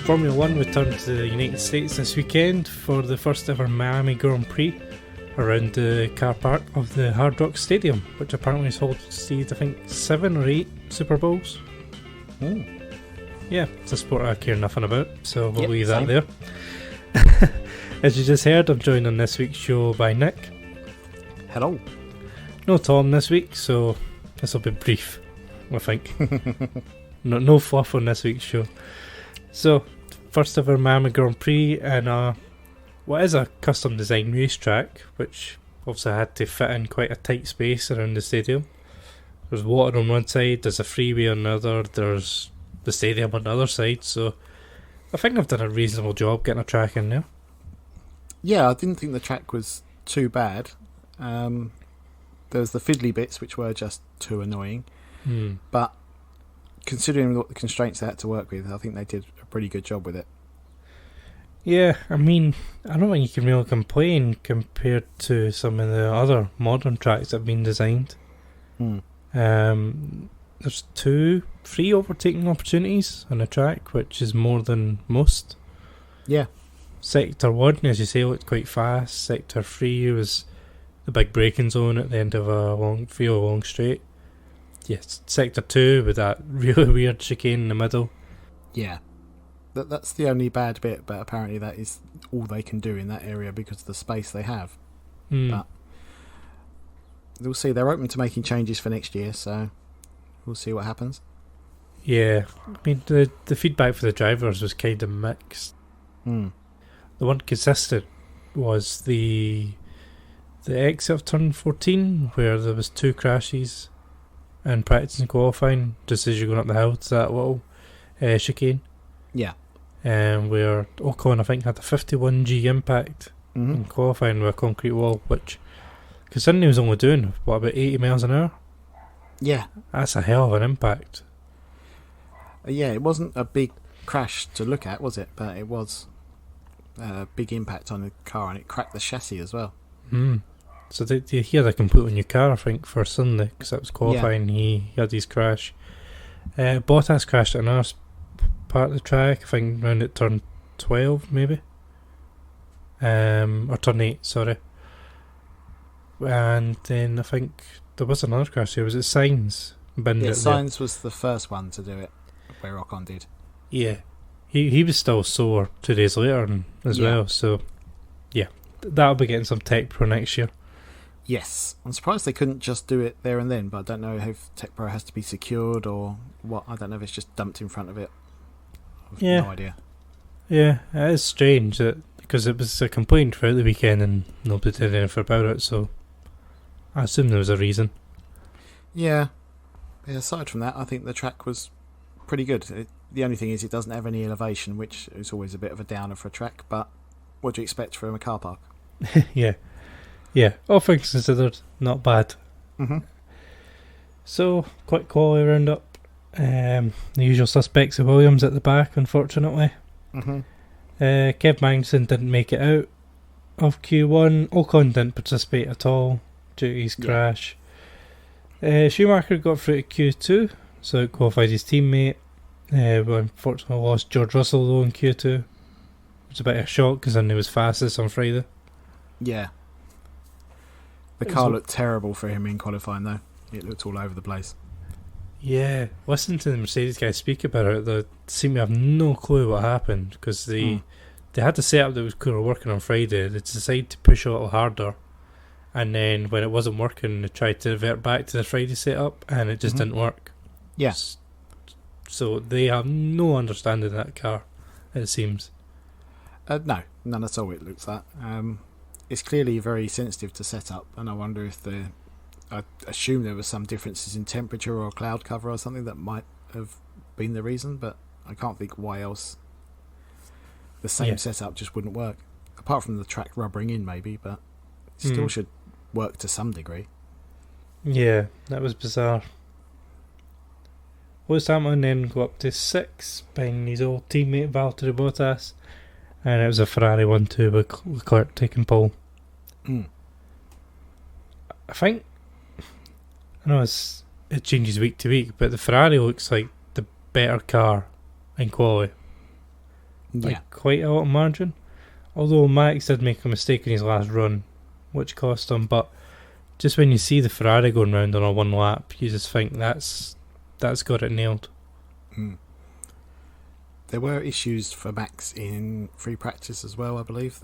Formula 1 returned to the United States this weekend for the first ever Miami Grand Prix around the car park of the Hard Rock Stadium, which apparently has hosted, I think, 7 or 8 Super Bowls. Ooh. Yeah, it's a sport I care nothing about, so we'll leave same. that there. As you just heard, I'm joined on this week's show by Nick. Hello. No Tom this week, so this will be brief, I think. No fluff on this week's show. So, first ever Miami Grand Prix and what is a custom designed racetrack, which obviously had to fit in quite a tight space around the stadium. There's water on one side, there's a freeway on the other, there's the stadium on the other side, so I think they've done a reasonable job getting a track in there. Yeah, I didn't think the track was too bad. There's the fiddly bits which were just too annoying, but considering what the constraints they had to work with, I think they did a pretty good job with it. Yeah, I mean, I don't think you can really complain compared to some of the other modern tracks that have been designed. There's 2 free overtaking opportunities on the track, which is more than most. Yeah. Sector 1, as you say, looked quite fast. Sector 3 was the big braking zone at the end of a long straight. Yes, Sector 2 with that really weird chicane in the middle. Yeah. That's the only bad bit, but apparently that is all they can do in that area because of the space they have. But we'll see. They're open to making changes for next year, so we'll see what happens. Yeah, I mean, the feedback for the drivers was kind of mixed. The one consistent was the exit of turn 14, where there was 2 crashes in practice and qualifying, just as you're going up the hill to that little chicane. Yeah. Where Ocon, I think, had a 51G impact in qualifying with a concrete wall, which, considering he was only doing, about 80 miles an hour? Yeah. That's a hell of an impact. Yeah, it wasn't a big crash to look at, was it? But it was a big impact on the car, and it cracked the chassis as well. So he had a completely new car, I think, for Sunday, because that was qualifying. He had his crash. Bottas crashed at another part of the track, I think round at turn 12 maybe, or turn 8, sorry. And then I think there was another crash here. Was it Sainz? Sainz was the first one to do it, where Ocon did. Yeah, he was still sore 2 days later as well, so yeah, that'll be getting some Tech Pro next year. Yes, I'm surprised they couldn't just do it there and then, but I don't know if Tech Pro has to be secured or what. I don't know if it's just dumped in front of it. I've no idea. Yeah, it is strange because it was a complaint throughout the weekend and nobody did anything about it, so I assume there was a reason. Yeah, aside from that, I think the track was pretty good. The only thing is it doesn't have any elevation, which is always a bit of a downer for a track, but what do you expect from a car park? Yeah, all things considered, not bad. So, quick quality roundup. The usual suspects of Williams at the back, unfortunately. Kev Magnussen didn't make it out of Q1. Ocon didn't participate at all due to his crash. Schumacher got through to Q2, so it qualified his teammate. We unfortunately lost George Russell though in Q2. It was a bit of a shock because I knew he was fastest on Friday. Yeah. The car looked terrible for him in qualifying though. It looked all over the place. Yeah, listening to the Mercedes guys speak about it, they seem to have no clue what happened because they had the setup that was cool working on Friday. They decided to push a little harder, and then when it wasn't working, they tried to revert back to the Friday setup, and it just didn't work. Yes. So they have no understanding of that car, it seems. No, none at all. It looks like it's clearly very sensitive to setup, and I wonder if I assume there were some differences in temperature or cloud cover or something that might have been the reason, but I can't think why else the same setup just wouldn't work. Apart from the track rubbering in maybe, but it still should work to some degree. Yeah, that was bizarre. Lewis Hamilton then go up to 6 behind his old teammate Valtteri Bottas, and it was a Ferrari 1-2 with Leclerc taking pole. I think, I know it changes week to week, but the Ferrari looks like the better car in quality. Yeah. quite a lot of margin. Although Max did make a mistake in his last run, which cost him. But just when you see the Ferrari going round on a one lap, you just think that's got it nailed. There were issues for Max in free practice as well, I believe,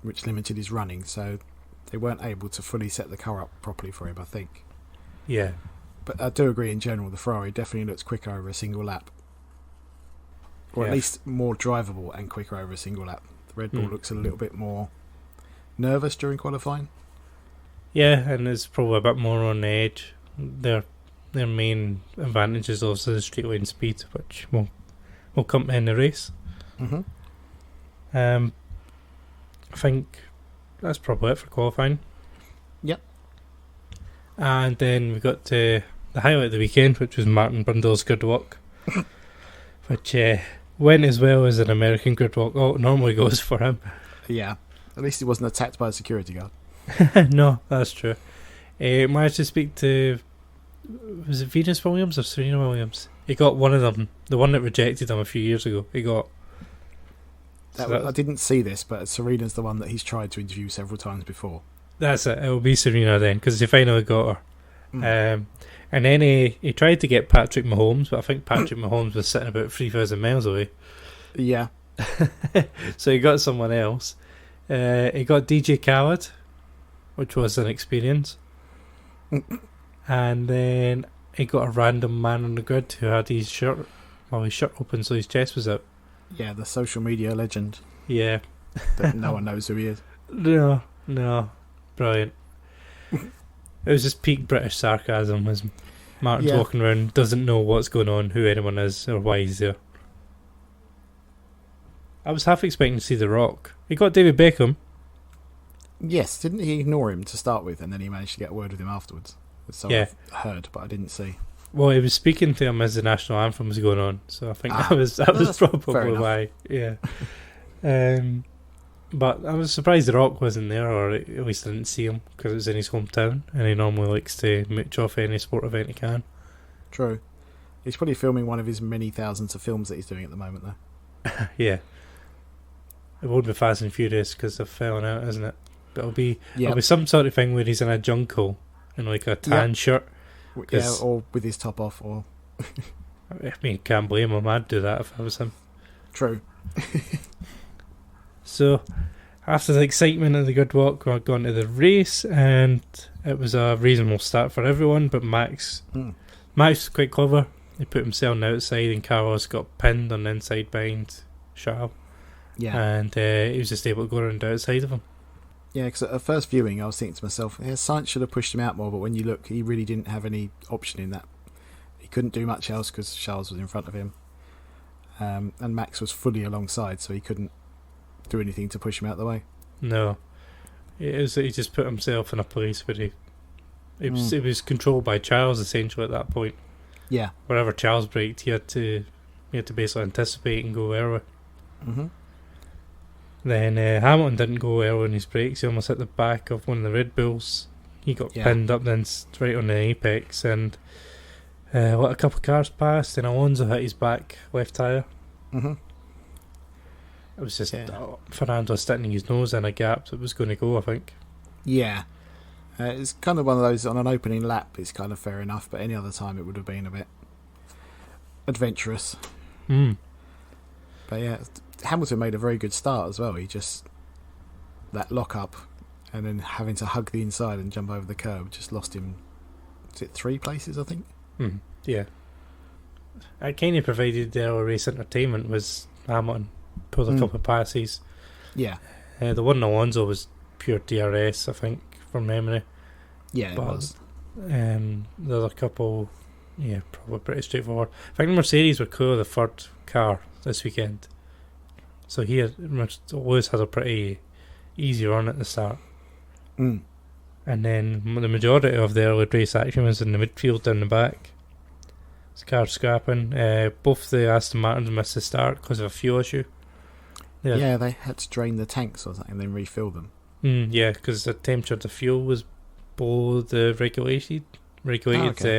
which limited his running, so they weren't able to fully set the car up properly for him, I think. Yeah. But I do agree in general, the Ferrari definitely looks quicker over a single lap. Or at least more drivable and quicker over a single lap. The Red Bull looks a little bit more nervous during qualifying. Yeah, and it's probably a bit more on the edge. Their main advantage is also the straight line speed, which will come in the race. Mm-hmm. I think that's probably it for qualifying. Yep. And then we got to the highlight of the weekend, which was Martin Brundle's grid walk, which went as well as an American grid walk normally goes for him. Yeah, at least he wasn't attacked by a security guard. No, that's true. Managed to speak to, was it Venus Williams or Serena Williams? He got one of them, the one that rejected him a few years ago. He got. I didn't see this, but Serena's the one that he's tried to interview several times before. That's it. It will be Serena then, because he finally got her. And then he tried to get Patrick Mahomes, but I think Patrick Mahomes was sitting about 3,000 miles away. Yeah. So he got someone else. He got DJ Khaled, which was an experience. And then he got a random man on the grid who had his shirt open, so his chest was out. Yeah, the social media legend. Yeah. That no one knows who he is. No. Brilliant. It was just peak British sarcasm as Martin's walking around, doesn't know what's going on, who anyone is, or why he's there. I was half expecting to see The Rock. He got David Beckham. Yes, didn't he ignore him to start with, and then he managed to get a word with him afterwards? So I've heard, but I didn't see. Well, he was speaking to him as the national anthem was going on, so I think that was probably why. Yeah. But I was surprised The Rock wasn't there, or at least I didn't see him, because it was in his hometown, and he normally likes to mooch off any sport event he can. True. He's probably filming one of his many thousands of films that he's doing at the moment, though. Yeah. It won't be Fast and Furious, because they've fallen out, isn't it? But it'll be some sort of thing where he's in a jungle, in like a tan shirt. Yeah, or with his top off, or... I mean, can't blame him, I'd do that if I was him. True. So, after the excitement of the grid walk, we got into the race, and it was a reasonable start for everyone, but Max was quite clever. He put himself on the outside, and Carlos got pinned on the inside behind Charles. Yeah. And he was just able to go around the outside of him. Yeah, because at first viewing, I was thinking to myself, Sainz should have pushed him out more, but when you look, he really didn't have any option in that. He couldn't do much else because Charles was in front of him. And Max was fully alongside, so he couldn't do anything to push him out the way. No. It was that he just put himself in a place where it was controlled by Charles, essentially, at that point. Yeah. Wherever Charles braked, he had to basically anticipate and go early. Mm-hmm. Then Hamilton didn't go early in his brakes. He almost hit the back of one of the Red Bulls. He got pinned up then straight on the apex, and let a couple of cars past, and Alonso hit his back left tyre. Mm-hmm. It was just Fernando sticking his nose in a gap that was going to go, I think. Yeah. It's kind of one of those, on an opening lap, it's kind of fair enough, but any other time it would have been a bit adventurous. But yeah, Hamilton made a very good start as well. He just, that lock up and then having to hug the inside and jump over the curb just lost him, is it 3 places, I think? Yeah. It kind of provided the race entertainment was Hamilton pulled a couple of passes. Yeah. The one in Alonso was pure DRS, I think, from memory. Yeah, it was. The other couple, probably pretty straightforward. I think Mercedes were cool, the third car this weekend. So Lewis had a pretty easy run at the start. And then the majority of the early race action was in the midfield down the back. It's car scrapping. Both the Aston Martins missed the start because of a fuel issue. Yeah, they had to drain the tanks or something and then refill them. Yeah, because the temperature of the fuel was below the regulated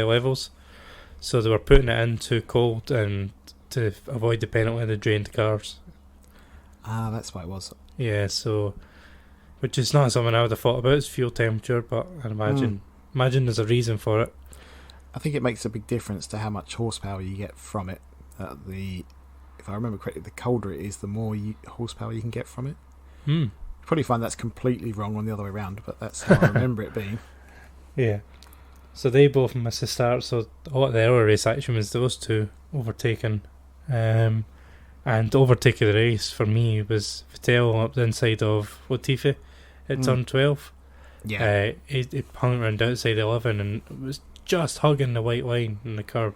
levels. So they were putting it in too cold and to avoid the penalty, they drained the cars. Ah, that's what it was. Yeah, so which is not something I would have thought about, is fuel temperature, but I imagine there's a reason for it. I think it makes a big difference to how much horsepower you get from it. If I remember correctly, the colder it is, the more horsepower you can get from it. You probably find that's completely wrong on the other way around, but that's how I remember it being. Yeah. So they both missed the start, so a lot of the early race action was those two overtaking. And overtaking the race for me was Vettel up the inside of Latifi at turn 12. Yeah. He hung around outside 11 and was just hugging the white line in the curb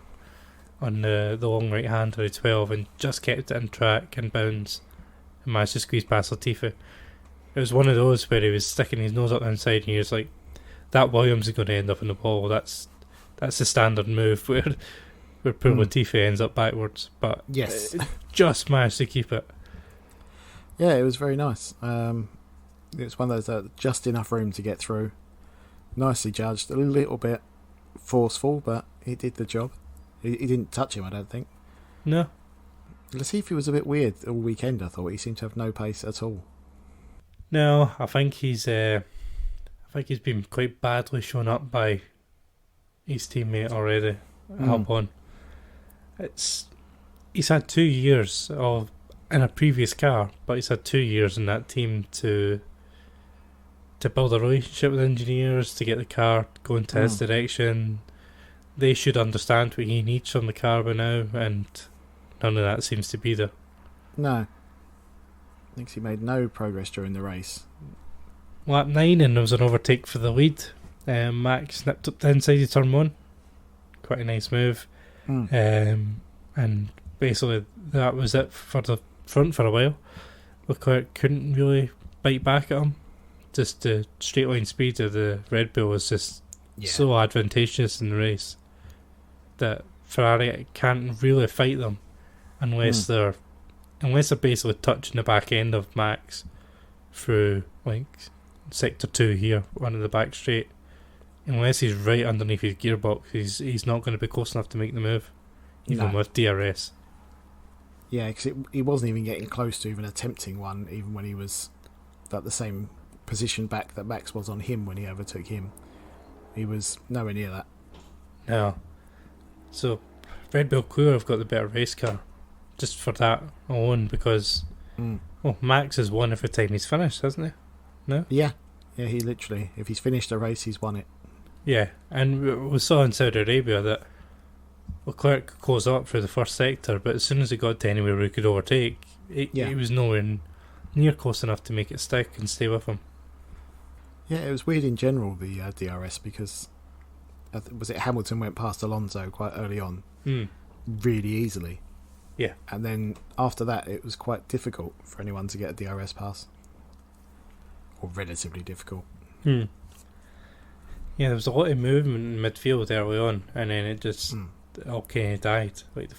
on the long right hand of the 12 and just kept it in track and bounds and managed to squeeze past Latifi. It was one of those where he was sticking his nose up the inside and he was like, that Williams is going to end up in the wall. That's the standard move where poor Latifi ends up backwards, but yes, just managed to keep it. Yeah, it was very nice. It was one of those just enough room to get through. Nicely judged, a little bit forceful, but he did the job. He didn't touch him, I don't think. No. Latifi was a bit weird all weekend, I thought. He seemed to have no pace at all. No, I think he's been quite badly shown up by his teammate already, Albon. He's had 2 years in a previous car, but he's had 2 years in that team to build a relationship with engineers, to get the car going to his direction. They should understand what he needs from the car by now, and none of that seems to be there. No. Thinks he made no progress during the race. Lap 9, and there was an overtake for the lead. Max nipped up the inside of turn 1. Quite a nice move. And basically that was it for the front for a while. Leclerc couldn't really bite back at him. Just the straight line speed of the Red Bull was just so advantageous in the race that Ferrari can't really fight them unless they're basically touching the back end of Max through like sector 2 here, one of the back straight. Unless he's right underneath his gearbox, he's not going to be close enough to make the move, even with DRS. Yeah, because he wasn't even getting close to even attempting one, even when he was at the same position back that Max was on him when he overtook him. He was nowhere near that. No. So, Red Bull clearly have got the better race car, just for that alone, because Max has won every time he's finished, hasn't he? No? Yeah, he literally, if he's finished a race, he's won it. Yeah, and we saw in Saudi Arabia that Leclerc could close up through the first sector, but as soon as he got to anywhere where he could overtake, he was nowhere near close enough to make it stick and stay with him. Yeah, it was weird in general, the DRS, because was it Hamilton went past Alonso quite early on, really easily. Yeah. And then after that, it was quite difficult for anyone to get a DRS pass. Or relatively difficult. Yeah, there was a lot of movement in midfield early on, and then it just all kind of died. Like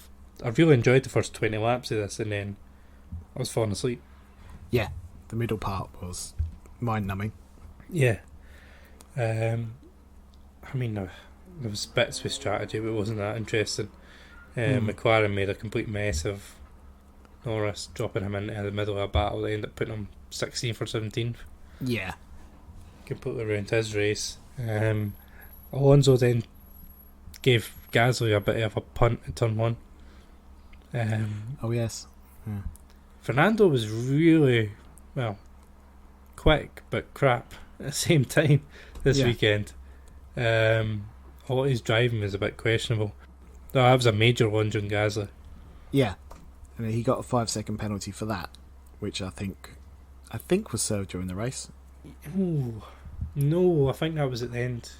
I really enjoyed the first 20 laps of this, and then I was falling asleep. Yeah, the middle part was mind-numbing. Yeah. I mean, there was bits with strategy, but it wasn't that interesting. McLaren made a complete mess of Norris, dropping him into the middle of a battle. They ended up putting him 16th or 17th. Yeah. Completely ruined his race. Alonso then gave Gasly a bit of a punt at turn 1. Oh yes. Yeah. Fernando was really, quick but crap at the same time this weekend. A lot of his driving was a bit questionable. No, that was a major lunge on Gasly. Yeah, and he got a 5-second penalty for that, which I think was served during the race. Ooh, no, I think that was at the end.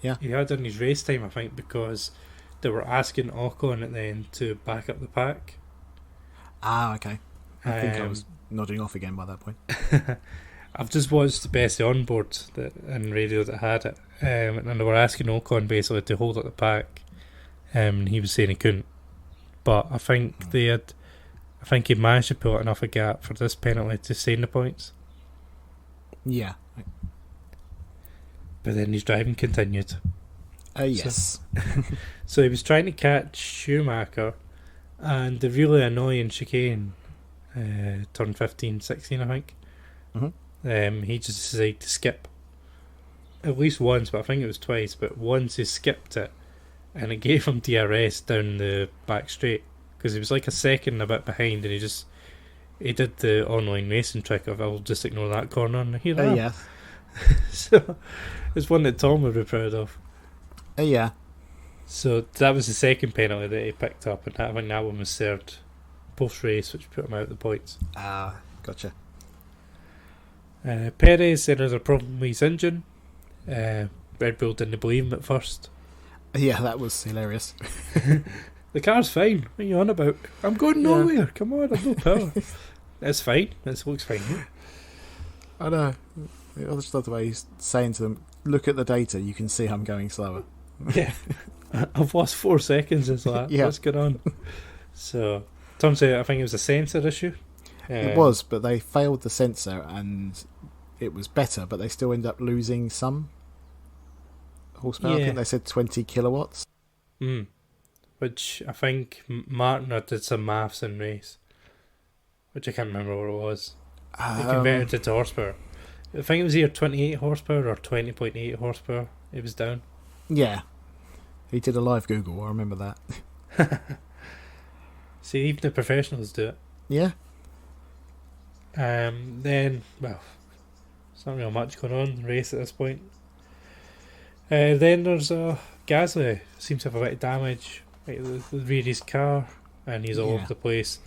Yeah, he had in his race time, I think, because they were asking Ocon at the end to back up the pack. Ah, okay. I think I was nodding off again by that point. I've just watched the best onboard and radio that had it, and they were asking Ocon basically to hold up the pack, and he was saying he couldn't. But I think he managed to pull enough a gap for this penalty to stay in the points. Yeah. But then his driving continued. Yes. So he was trying to catch Schumacher, and the really annoying chicane turn 15, 16, I think. Mm-hmm. He just decided to skip at least once, but I think it was twice. But once he skipped it, and it gave him DRS down the back straight because he was like a second a bit behind, and he did the online racing trick of I'll just ignore that corner and here I am. Yeah. So it's one that Tom would be proud of. Yeah. So that was the second penalty that he picked up, and I think that one was served post race, which put him out of the points. Gotcha. Perez said there's a problem with his engine. Red Bull didn't believe him at first. Yeah, that was hilarious. The car's fine. What are you on about? I'm going nowhere. Come on, I've no power. It's fine. It looks fine. I know. I just love the way he's saying to them, look at the data, you can see I'm going slower. Yeah. I've lost 4 seconds since that. Yeah. What's going on? So, Tom said I think it was a sensor issue. It was, but they failed the sensor and it was better, but they still ended up losing some horsepower. I think they said 20 kilowatts. Which I think Martin did some maths in race, which I can't remember what it was. They converted it to horsepower. I think it was either 28 horsepower or 20.8 horsepower. It was down. Yeah. He did a live Google, I remember that. See, even the professionals do it. Yeah. Then, well, there's not really much going on in the race at this point. Then there's Gasly. Seems to have a bit of damage with the rear of his car, and he's all over the place.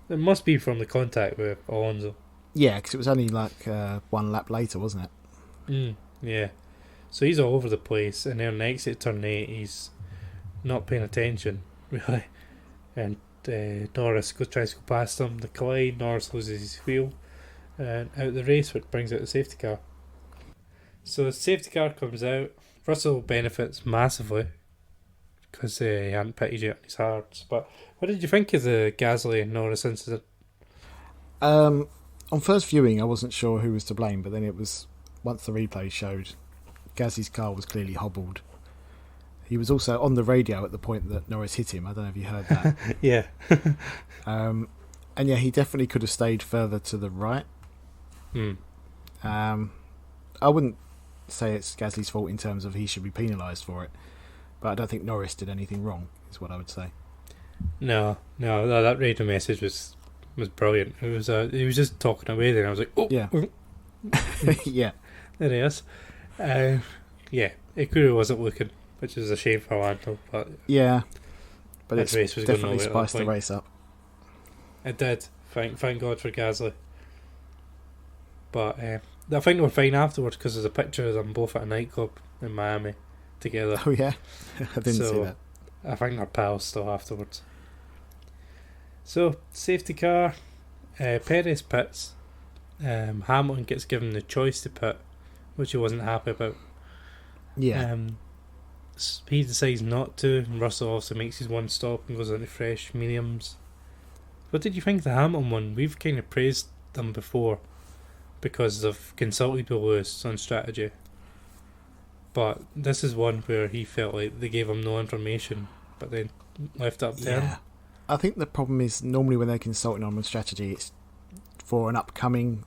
It must be from the contact with Alonso. Yeah, because it was only like 1 lap later, wasn't it? Yeah. So he's all over the place, and then next at turn 8, he's not paying attention, really. And Norris tries to go past him. The collide, Norris loses his wheel, and out the race, which brings out the safety car. So the safety car comes out. Russell benefits massively because he hadn't pitted yet on his hards. But what did you think of the Gasly and Norris incident? On first viewing, I wasn't sure who was to blame, but then it was, once the replay showed, Gasly's car was clearly hobbled. He was also on the radio at the point that Norris hit him. I don't know if you heard that. Yeah. And yeah, he definitely could have stayed further to the right. I wouldn't say it's Gasly's fault in terms of he should be penalised for it, but I don't think Norris did anything wrong, is what I would say. No, that radio message was brilliant. It was he was just talking away there, and I was like, oh, yeah. Yeah. There he is. Yeah, Ikuru wasn't looking, which is a shame for Lando, but yeah, but it definitely spiced the race up. It did. Thank God for Gasly. But I think they were fine afterwards because there's a picture of them both at a nightclub in Miami together. Oh yeah, I didn't see that. I think they're pals still afterwards. So safety car, Perez pits. Hamilton gets given the choice to pit, which he wasn't happy about. Yeah. He decides not to, and Russell also makes his one stop and goes into fresh mediums. What did you think of the Hamilton one? We've kind of praised them before because they've consulted with Lewis on strategy, but this is one where he felt like they gave him no information but then left it up to him. I think the problem is normally when they're consulting on strategy, it's for an upcoming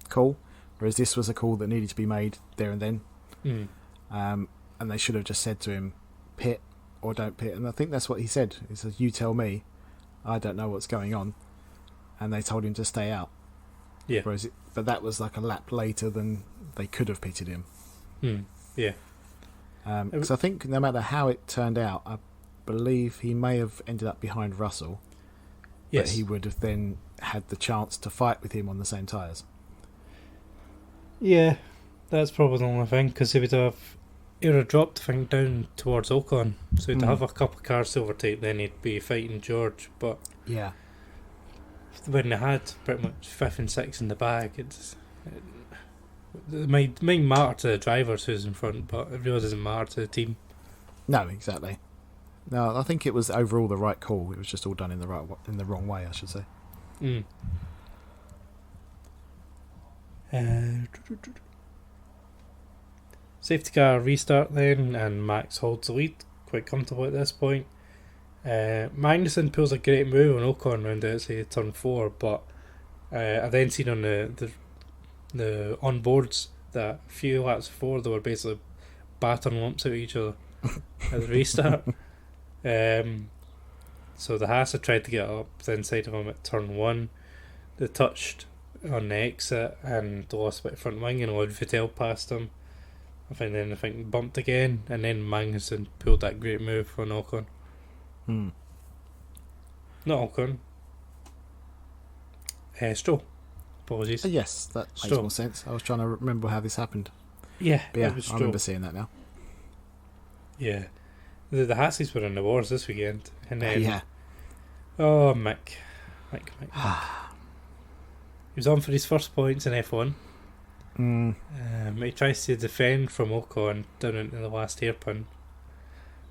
call, whereas this was a call that needed to be made there and then. And they should have just said to him, pit or don't pit. And I think that's what he said. He says, you tell me, I don't know what's going on. And they told him to stay out. Yeah. But that was like a lap later than they could have pitted him. Yeah. Because I think no matter how it turned out, I believe he may have ended up behind Russell. Yes. But he would have then had the chance to fight with him on the same tyres. Yeah, that's probably the only thing, because he would have dropped the thing down towards Ocon, so he'd have a couple of cars to overtake, then he'd be fighting George. But yeah, when they had pretty much 5th and 6th in the bag, it might matter to the drivers who's in front, but it really doesn't matter to the team. No, exactly. No, I think it was overall the right call. It was just all done in the wrong way, I should say. Safety car restart then, and Max holds the lead quite comfortable at this point. Magnussen pulls a great move on Ocon round outside turn 4, but I then seen on the onboards that a few laps before they were basically battering lumps out of each other at the restart. So the Haas had tried to get up the inside of him at turn 1. They touched on the exit and lost a bit of front wing and allowed Vettel past him. I think bumped again, and then Magnussen pulled that great move on Ocon. Not Ocon. Stroll. Apologies. Yes, that makes more sense. I was trying to remember how this happened. Yeah, but yeah, I remember seeing that now. Yeah. The Haases were in the wars this weekend. And then, yeah. Oh, Mick. He was on for his first points in F1. He tries to defend from Ocon down into the last hairpin.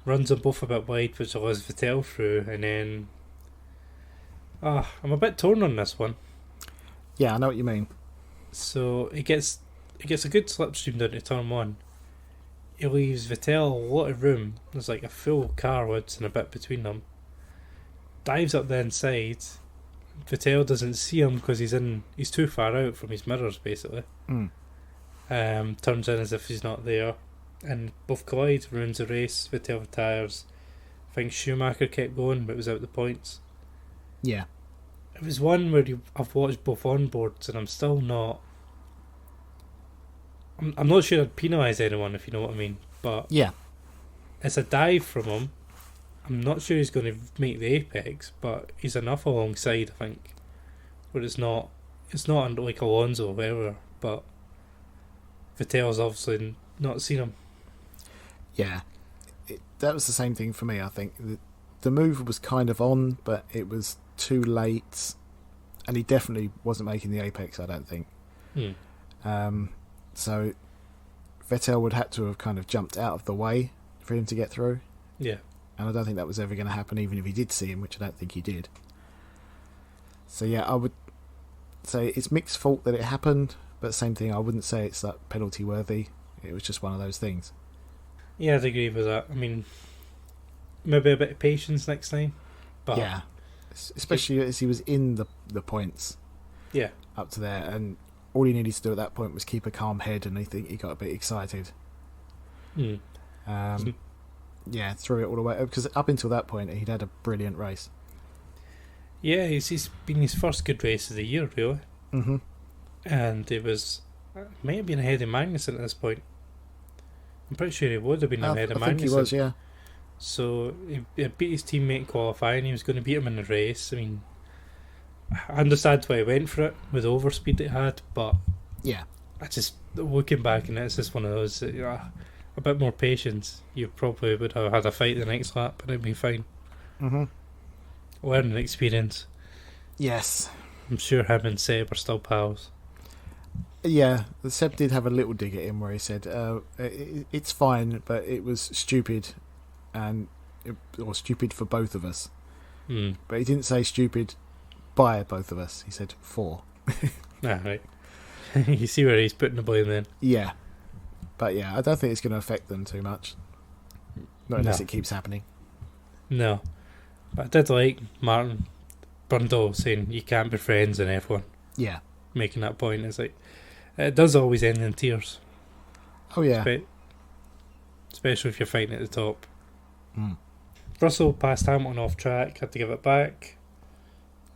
Runs them both a bit wide, which allows Vettel through, and then... I'm a bit torn on this one. Yeah, I know what you mean. So he gets a good slipstream down to turn 1. He leaves Vettel a lot of room. There's like a full car width and a bit between them. Dives up the inside. Vettel doesn't see him because he's too far out from his mirrors, basically. Turns in as if he's not there, and both collide, ruins the race. Vettel retires. I think Schumacher kept going, but was out the points. Yeah. It was one where I've watched both onboards, and I'm still not. I'm not sure I'd penalise anyone, if you know what I mean. But yeah, it's a dive from him. I'm not sure he's going to make the apex, but he's enough alongside, I think, where it's not under like Alonso or whatever, but Vettel's obviously not seen him. Yeah, that was the same thing for me, I think. The move was kind of on, but it was too late, and he definitely wasn't making the apex, I don't think. So Vettel would have to have kind of jumped out of the way for him to get through. Yeah. And I don't think that was ever going to happen, even if he did see him, which I don't think he did. So yeah, I would say it's Mick's fault that it happened, but same thing, I wouldn't say it's that penalty worthy. It was just one of those things. Yeah, I'd agree with that. I mean, maybe a bit of patience next time. But yeah, especially as he was in the points. Yeah. Up to there, and all he needed to do at that point was keep a calm head, and I think he got a bit excited. Yeah, threw it all the way up, because up until that point he'd had a brilliant race. Yeah, he's been his first good race of the year, really. And it may have been ahead of Magnussen at this point. I'm pretty sure he would have been ahead of Magnussen. I think he was, yeah. So he beat his teammate in qualifying. He was going to beat him in the race. I mean, I understand why he went for it with the overspeed that he had, but yeah, I just looking back and it's just one of those. A bit more patience, you probably would have had a fight the next lap, and it'd be fine. Learning experience. Yes. I'm sure him and Seb are still pals. Yeah, Seb did have a little dig at him where he said, it's fine, but it was stupid, or stupid for both of us. But he didn't say stupid by both of us, he said for. Right. You see where he's putting the blame then. Yeah. But yeah, I don't think it's going to affect them too much. Not unless it keeps happening. No. But I did like Martin Brundle saying you can't be friends in F1. Yeah. Making that point. It's like, it does always end in tears. Oh yeah. Especially if you're fighting at the top. Russell passed Hamilton off track, had to give it back.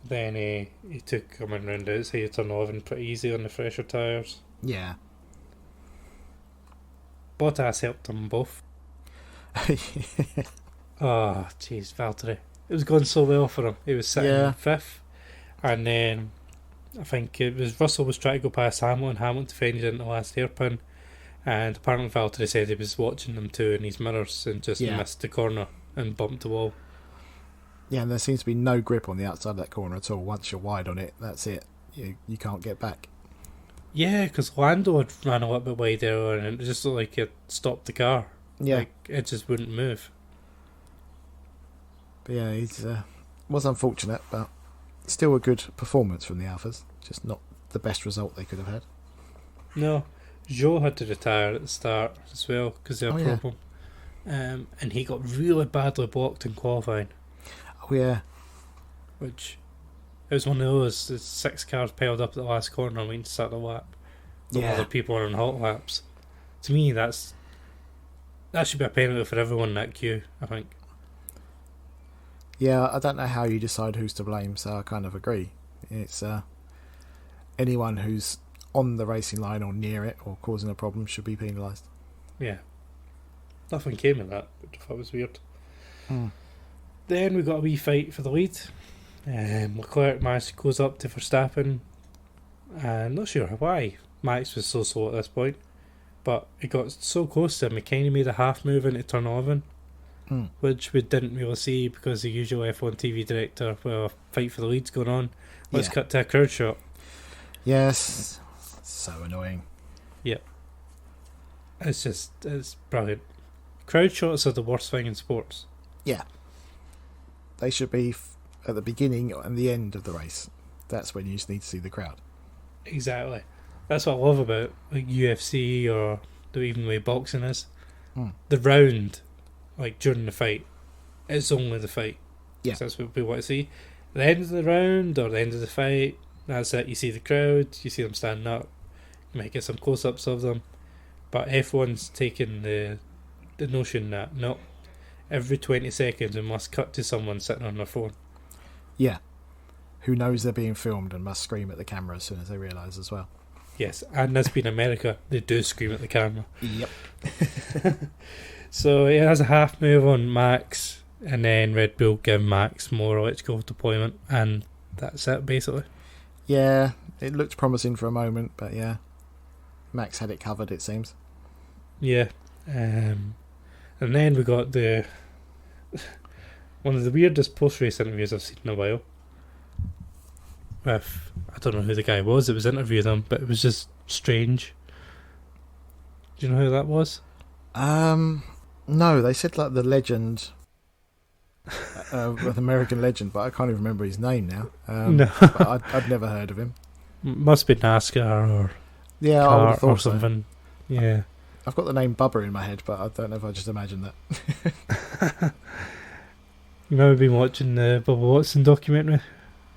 Then he took him around the outside of turn 11 pretty easy on the fresher tyres. Yeah. Bottas helped them both. Oh, jeez, Valtteri. It was going so well for him. He was sitting in fifth. And then I think it was Russell was trying to go past Hamilton. Hamilton defended in the last hairpin. And apparently Valtteri said he was watching them too in his mirrors and just missed the corner and bumped the wall. Yeah, and there seems to be no grip on the outside of that corner at all. Once you're wide on it, that's it. You can't get back. Yeah, because Lando had ran a little bit wide there and it just looked like it stopped the car. Yeah. Like, it just wouldn't move. But yeah, he's was unfortunate, but still a good performance from the Alphas. Just not the best result they could have had. No. Zhou had to retire at the start as well because they had a problem. And he got really badly blocked in qualifying. Oh, yeah. Which It was one of those, there's 6 cars piled up at the last corner waiting to start the lap. Some other people are on hot laps. To me, that should be a penalty for everyone in that queue, I think. Yeah, I don't know how you decide who's to blame, so I kind of agree. It's anyone who's on the racing line or near it or causing a problem should be penalised. Yeah. Nothing came of that, which I thought was weird. Then we got a wee fight for the lead. Leclerc goes up to Verstappen. Not sure why Max was so slow at this point, but he got so close to him, he kind of made a half move into turn 11, which we didn't really see because the usual F1 TV director, well, a fight for the lead's going on. Let's cut to a crowd shot. Yes. So annoying. Yep. It's brilliant. Crowd shots are the worst thing in sports. Yeah. They should be at the beginning and the end of the race. That's when you just need to see the crowd. Exactly. That's what I love about like UFC or even the way boxing is. The round, like during the fight, it's only the fight. Yeah. So that's what we want to see. The end of the round or the end of the fight, that's it. You see the crowd, you see them standing up, you might get some close-ups of them. But F1's taking the notion that, no, every 20 seconds we must cut to someone sitting on their phone. Yeah. Who knows they're being filmed and must scream at the camera as soon as they realise as well. Yes, and this being America, they do scream at the camera. Yep. So it has a half move on Max, and then Red Bull give Max more electrical deployment, and that's it basically. Yeah, it looked promising for a moment, but yeah, Max had it covered, it seems. Yeah, and then we got one of the weirdest post-race interviews I've seen in a while. With, I don't know who the guy was that was interviewing him, but it was just strange. Do you know who that was? No, they said like the legend, with American legend, but I can't even remember his name now. No, but I'd never heard of him. Must be NASCAR or Yeah, I would have car or thought so. something. Yeah. I've got the name Bubba in my head, but I don't know if I just imagined that. You remember being watching the Bubba Watson documentary?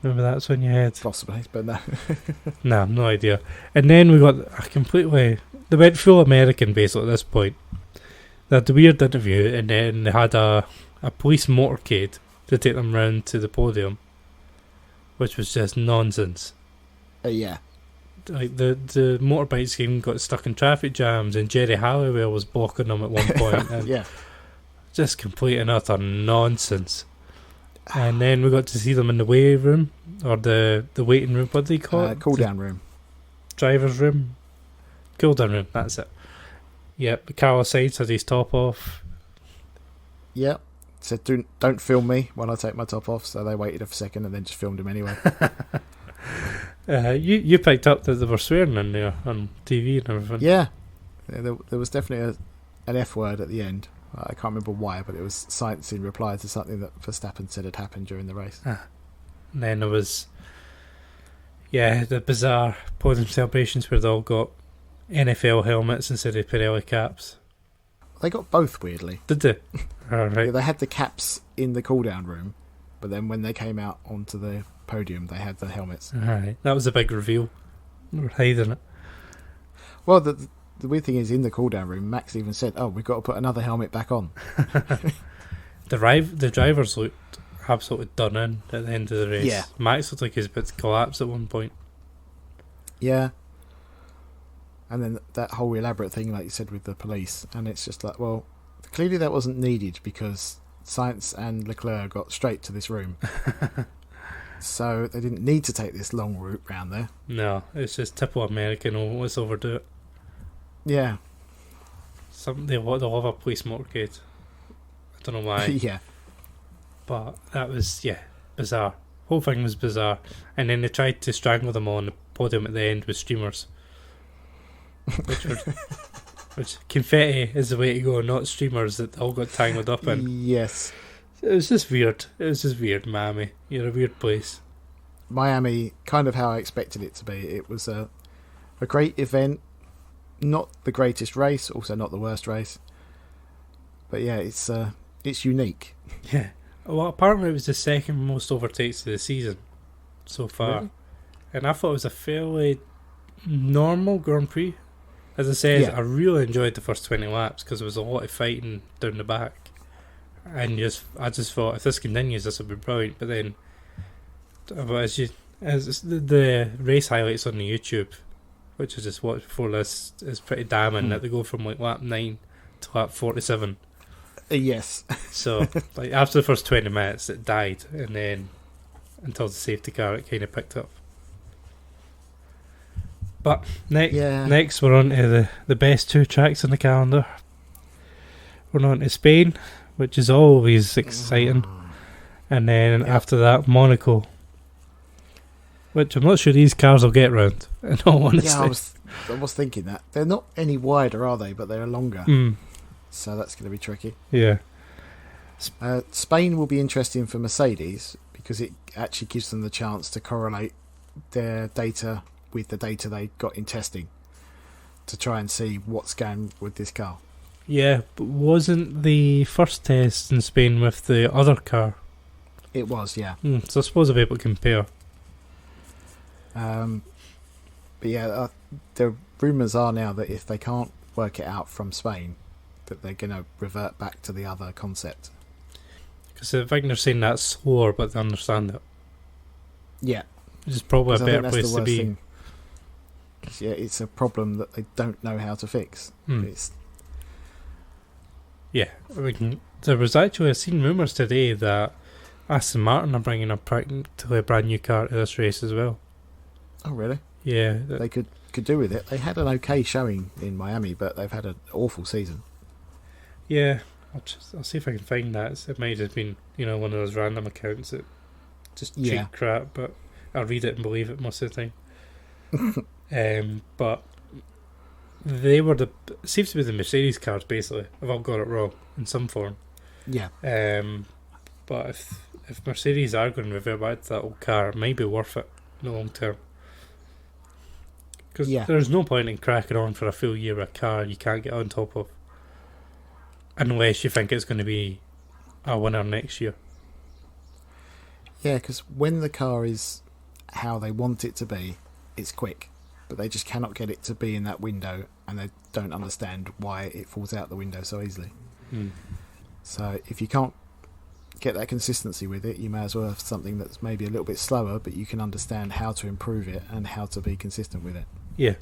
Remember that's on your head? Possibly, but no. No, no idea. And then we got a completely... They went full American basically at this point. They had the weird interview, and then they had a police motorcade to take them round to the podium, which was just nonsense. Yeah. Like the motorbike scheme got stuck in traffic jams, and Jerry Halliwell was blocking them at one point. And Yeah. just complete and utter nonsense. And then we got to see them in the weigh room, or the waiting room. What do they call it? Cool down room. Driver's room. Cool down room. That's it. Yep. Carlos Sainz had his top off. Yep. Said don't film me when I take my top off. So they waited a second and then just filmed him anyway. You picked up that they were swearing in there on TV and everything. Yeah. There was definitely an F word at the end. I can't remember why, but it was Sainz in reply to something that Verstappen said had happened during the race. And then there was, the bizarre podium celebrations where they all got NFL helmets instead of Pirelli caps. They got both, weirdly. Did they? All right. Yeah, they had the caps in the cool-down room, but then when they came out onto the podium, they had the helmets. All right. That was a big reveal. They were hiding it. Well, the weird thing is, in the cool-down room, Max even said, "Oh, we've got to put another helmet back on." The drivers looked absolutely done in at the end of the race. Yeah. Max looked like he was about to collapse at one point. Yeah. And then that whole elaborate thing, like you said, with the police, and it's just like, well, clearly that wasn't needed because Sainz and Leclerc got straight to this room. So they didn't need to take this long route round there. No, it's just typical American. Oh, let's overdo it. Yeah. They love a police motorcade. I don't know why. Yeah. But that was, bizarre. Whole thing was bizarre. And then they tried to strangle them on the podium at the end with streamers. Which confetti is the way to go, not streamers that all got tangled up in. Yes. It was just weird. Miami. You're a weird place. Miami, kind of how I expected it to be. It was a great event. Not the greatest race, also not the worst race. But yeah, it's unique. Yeah. Well, apparently it was the second most overtakes of the season. so far. Really? And I thought it was a fairly normal Grand Prix. As I said, Yeah. I really enjoyed the first 20 laps because there was a lot of fighting down the back. And I just thought, if this continues, this will be brilliant. But then, as the race highlights on the YouTube, which I just watched before this, is pretty damning that they go from like lap 9 to lap 47. Yes. So, like after the first 20 minutes, it died, and then until the safety car, it kind of picked up. But next we're on to the best 2 tracks on the calendar. We're on to Spain, which is always exciting, and then after that, Monaco, which I'm not sure these cars will get round. In all honesty, I was thinking that they're not any wider, are they? But they're longer, so that's going to be tricky. Yeah. Spain will be interesting for Mercedes because it actually gives them the chance to correlate their data with the data they got in testing to try and see what's going with this car. Yeah, but wasn't the first test in Spain with the other car? It was, yeah. So I suppose I'll be able to compare. But yeah, the rumours are now that if they can't work it out from Spain, that they're going to revert back to the other concept. Because I think they're saying that's slower, but they understand it. Yeah. Which is probably a better place to be. Thing. Yeah, it's a problem that they don't know how to fix. Yeah, I mean, there was actually, I've seen rumours today that Aston Martin are bringing a practically a brand new car to this race as well. Oh, really? Yeah. They could do with it. They had an okay showing in Miami, but they've had an awful season. Yeah, I'll see if I can find that. It might have been, one of those random accounts that just cheat crap, but I'll read it and believe it most of the time. But they were seems to be the Mercedes cars, basically. I've all got it wrong in some form. Yeah. But if Mercedes are going to revert back to that old car, it might be worth it in the long term. Because there's no point in cracking on for a full year with a car you can't get on top of. Unless you think it's going to be a winner next year. Yeah, because when the car is how they want it to be, it's quick. But they just cannot get it to be in that window, and they don't understand why it falls out the window so easily. So if you can't get that consistency with it, you may as well have something that's maybe a little bit slower, but you can understand how to improve it and how to be consistent with it. Yeah.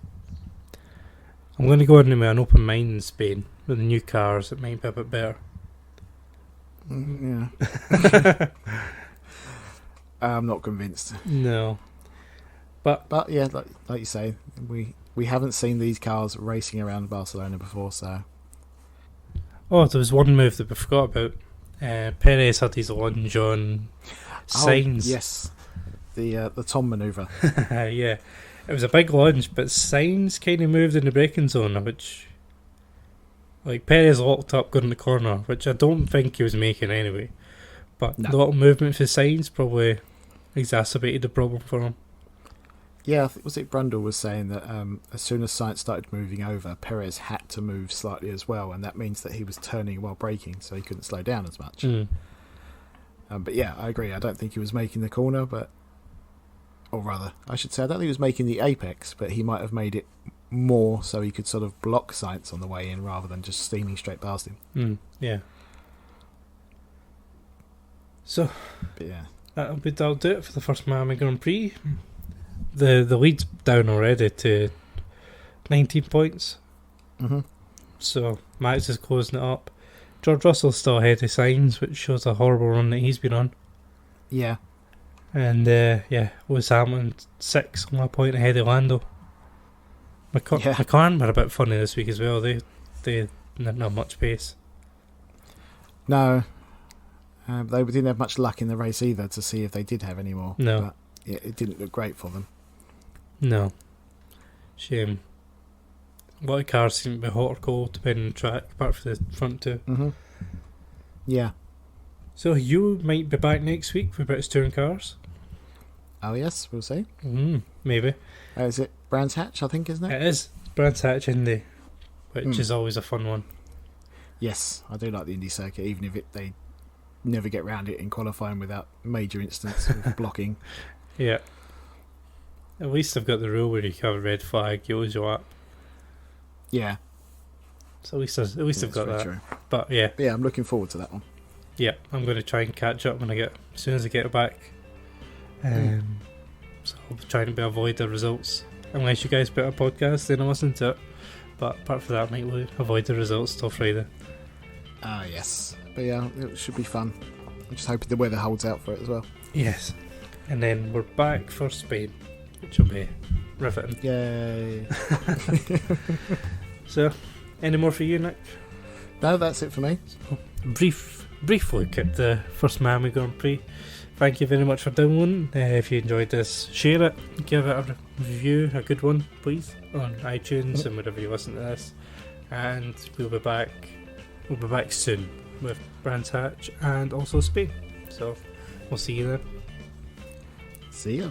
I'm going to go in with an open mind in Spain. With the new cars, it might be a bit better. Yeah. I'm not convinced. No. But yeah, like you say, we haven't seen these cars racing around Barcelona before, so... Oh, there was one move that we forgot about. Perez had his lunge on Sainz. Oh, yes. The Tom manoeuvre. Yeah. It was a big lunge, but Sainz kind of moved in the braking zone, which... Like, Perez locked up going in the corner, which I don't think he was making anyway. But the little movement for Sainz probably exacerbated the problem for him. Yeah, was it Brundle was saying that as soon as Sainz started moving over, Perez had to move slightly as well, and that means that he was turning while braking, so he couldn't slow down as much. But yeah, I agree. I don't think he was making the corner, or rather, I should say, I don't think he was making the apex, but he might have made it more so he could sort of block Sainz on the way in rather than just steaming straight past him. Yeah. So, but yeah, that'll do it for the first Miami Grand Prix. The lead's down already to 19 points. So Max is closing it up. George Russell's still ahead of Sainz, which shows a horrible run that he's been on. Yeah. And Lewis Hamilton 6, 1 point ahead of Lando. McLaren were a bit funny this week as well. They didn't have much pace. No. They didn't have much luck in the race either to see if they did have any more. No. But yeah, it didn't look great for them. No. Shame. A lot of cars seem to be hot or cold depending on the track, apart from the front two. Yeah. So you might be back next week for British Touring Cars? Oh yes, we'll see. Maybe. Is it Brands Hatch, I think, isn't it? It is. Brands Hatch Indy, which is always a fun one. Yes, I do like the Indy circuit, even if they never get round it in qualifying without major incidents of blocking. Yeah. At least I've got the rule where you have a red flag, you lose your lap. Yeah. So at least I've got that. True. But yeah. Yeah, I'm looking forward to that one. Yeah, I'm going to try and catch up as soon as I get back. So I'll be trying to avoid the results. Unless you guys put a podcast, then I'll listen to it. But apart from that, I might avoid the results till Friday. Ah, yes. But yeah, it should be fun. I'm just hoping the weather holds out for it as well. Yes. And then we're back for Spain, which will be riveting. Yay. So, any more for you, Nick? No, that's it for me. So, brief look at the first Miami Grand Prix. Thank you very much for downloading. If you enjoyed this, share it, give it a review, a good one, please, on iTunes and wherever you listen to this. And we'll be back soon with Brands Hatch and also Spain. So we'll see you then. See ya.